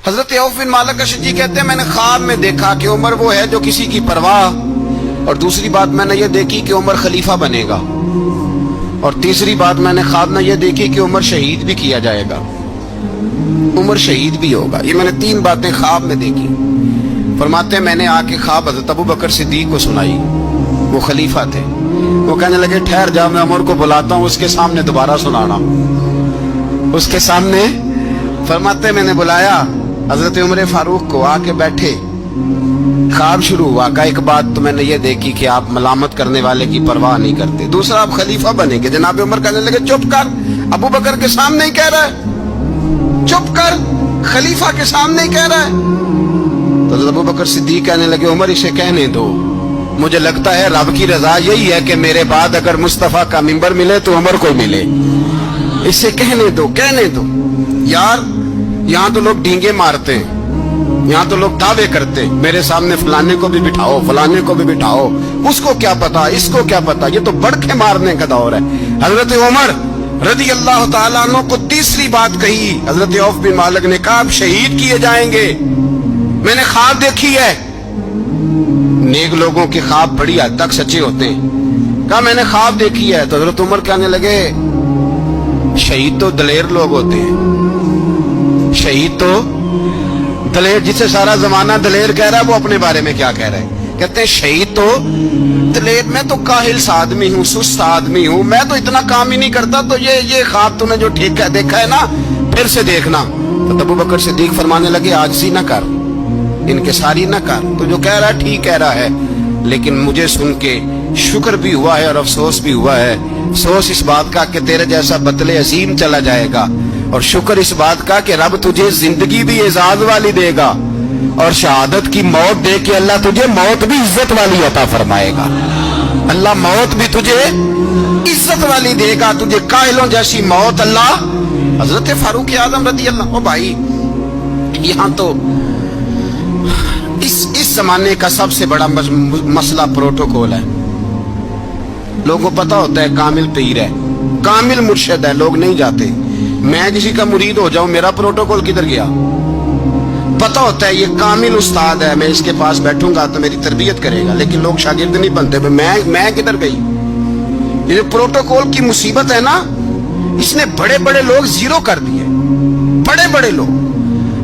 حضرت عوف بن مالک اشجعی کہتے ہیں میں نے خواب میں دیکھا کہ عمر وہ ہے جو کسی کی پرواہ، اور دوسری بات میں نے یہ دیکھی کہ عمر خلیفہ بنے گا، اور تیسری بات میں نے خواب میں یہ دیکھی کہ عمر شہید بھی کیا جائے گا، عمر شہید بھی ہوگا۔ یہ میں نے تین باتیں خواب میں دیکھی۔ فرماتے ہیں میں نے آ کے خواب حضرت ابو بکر صدیق کو سنائی، وہ خلیفہ تھے۔ وہ کہنے لگے ٹھہر جا، میں عمر کو بلاتا ہوں، اس کے سامنے دوبارہ سنانا، اس کے سامنے۔ فرماتے ہیں میں نے بلایا حضرت عمر فاروق کو، آ کے بیٹھے، خواب شروع ہوا۔ کہا ایک بات تو میں نے یہ دیکھی کہ آپ ملامت کرنے والے کی پرواہ نہیں کرتے، دوسرا آپ خلیفہ بنیں گے۔ جناب عمر کہنے لگے چپ کر، ابو بکر کے سامنے ہی کہہ رہا ہے، چپ کر، خلیفہ کے سامنے ہی کہہ رہا ہے۔ تو حضرت ابو بکر صدیق کہنے لگے عمر اسے کہنے دو، مجھے لگتا ہے رب کی رضا یہی ہے کہ میرے بعد اگر مصطفیٰ کا منبر ملے تو عمر کو ملے، اسے کہنے دو، کہنے دو۔ یار یہاں تو لوگ ڈینگے مارتے ہیں، یہاں تو لوگ دعوے کرتے ہیں، میرے سامنے فلانے کو بھی بٹھاؤ، فلانے کو بھی بٹھاؤ، اس کو کیا پتا، اس کو کیا پتا، یہ تو بڑکے مارنے کا دور ہے۔ حضرت عمر رضی اللہ تعالیٰ عنہ کو تیسری بات کہی۔ حضرت عوف بن مالک نے کہا آپ شہید کیے جائیں گے، میں نے خواب دیکھی ہے۔ نیک لوگوں کے خواب بڑی حد تک سچے ہوتے ہیں۔ کہا میں نے خواب دیکھی ہے۔ تو حضرت عمر کہنے لگے شہید تو دلیر لوگ ہوتے ہیں، شہید تو دلیر، جسے سارا زمانہ دلیر کہہ رہا ہے وہ اپنے بارے میں کیا کہہ رہا ہے؟ کہتے ہیں شہید تو دلیر، میں تو کاہل سا آدمی ہوں، سست آدمی ہوں، میں تو اتنا کام ہی نہیں کرتا، تو یہ خواب تم نے جو ٹھیک دیکھا ہے نا پھر سے دیکھنا۔ تو ابو بکر صدیق فرمانے لگے عاجزی نہ کر، انکساری نہ کر، تو جو کہہ رہا ہے ٹھیک کہہ رہا ہے، لیکن مجھے سن کے شکر بھی ہوا ہے اور افسوس بھی ہوا ہے۔ افسوس اس بات کا کہ تیرے جیسا بطل عظیم چلا جائے گا، اور شکر اس بات کا کہ رب تجھے زندگی بھی اعزاز والی دے گا، اور شہادت کی موت دے کے اللہ تجھے موت بھی عزت والی عطا فرمائے گا۔ اللہ موت بھی تجھے عزت والی دے گا، تجھے کاہلوں جیسی موت اللہ۔ حضرت فاروق اعظم رضی اللہ، او بھائی یہاں تو اس زمانے کا سب سے بڑا مسئلہ پروٹوکول ہے۔ لوگوں کو پتا ہوتا ہے کامل پیر ہے، کامل مرشد ہے، لوگ نہیں جاتے۔ میں کسی کا مرید ہو جاؤں، میرا پروٹوکول کدھر گیا؟ پتا ہوتا ہے یہ کامل استاد ہے، میں اس کے پاس بیٹھوں گا تو میری تربیت کرے گا، لیکن لوگ شاگرد نہیں بنتے۔ میں کدھر گئی؟ یہ پروٹوکول کی مصیبت ہے نا، اس نے بڑے بڑے لوگ زیرو کر دیے، بڑے بڑے لوگ۔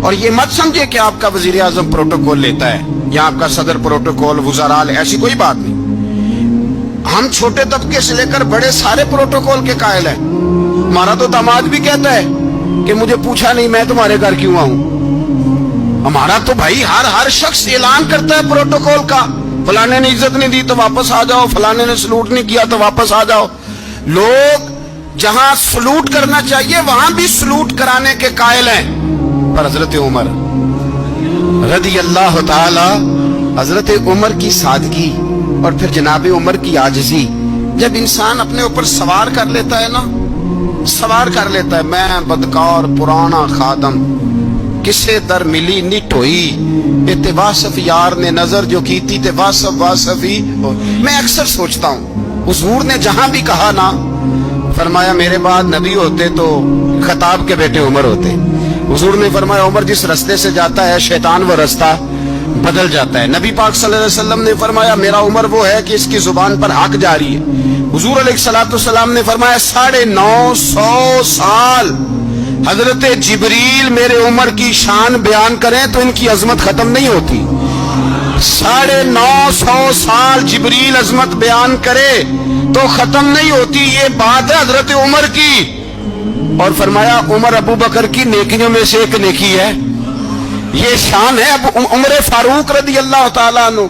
اور یہ مت سمجھے کہ آپ کا وزیر اعظم پروٹوکول لیتا ہے یا آپ کا صدر پروٹوکول، وزراء، ایسی کوئی بات نہیں۔ ہم چھوٹے طبقے سے لے کر بڑے سارے پروٹوکول کے قائل ہیں۔ ہمارا تو داماد بھی کہتا ہے کہ مجھے پوچھا نہیں میں تمہارے گھر کیوں آؤں۔ ہمارا تو بھائی ہر شخص اعلان کرتا ہے پروٹوکول کا، فلانے نے عزت نہیں دی تو واپس آ جاؤ، فلانے نے سلوٹ نہیں کیا تو واپس آ جاؤ۔ لوگ جہاں سلوٹ کرنا چاہیے وہاں بھی سلوٹ کرانے کے قائل ہیں۔ پر حضرت عمر رضی اللہ تعالی، حضرت عمر کی سادگی اور پھر جناب عمر کی عاجزی، جب انسان اپنے اوپر سوار کر لیتا ہے نا، سوار کر لیتا ہے، میں بدکار پرانا خادم، کسے در ملی نٹ ہوئی، تے واصف یار نے نظر جو کی تھی تے واصف ہی۔ میں اکثر سوچتا ہوں حضور نے جہاں بھی کہا نا، فرمایا میرے بعد نبی ہوتے تو خطاب کے بیٹے عمر ہوتے۔ حضور نے فرمایا عمر جس رستے سے جاتا ہے شیطان وہ رستہ بدل جاتا ہے۔ نبی پاک صلی اللہ علیہ وسلم نے فرمایا میرا عمر وہ ہے کہ اس کی زبان پر حق جاری ہے۔ حضور علیہ الصلوۃ والسلام نے فرمایا 950 سال حضرت جبریل میرے عمر کی شان بیان کریں تو ان کی عظمت ختم نہیں ہوتی۔ 950 سال جبریل عظمت بیان کرے تو ختم نہیں ہوتی۔ یہ بات ہے حضرت عمر کی، اور فرمایا عمر ابو بکر کی نیکیوں میں سے ایک نیکی ہے، یہ شان ہے عمر فاروق رضی اللہ تعالیٰ عنہ۔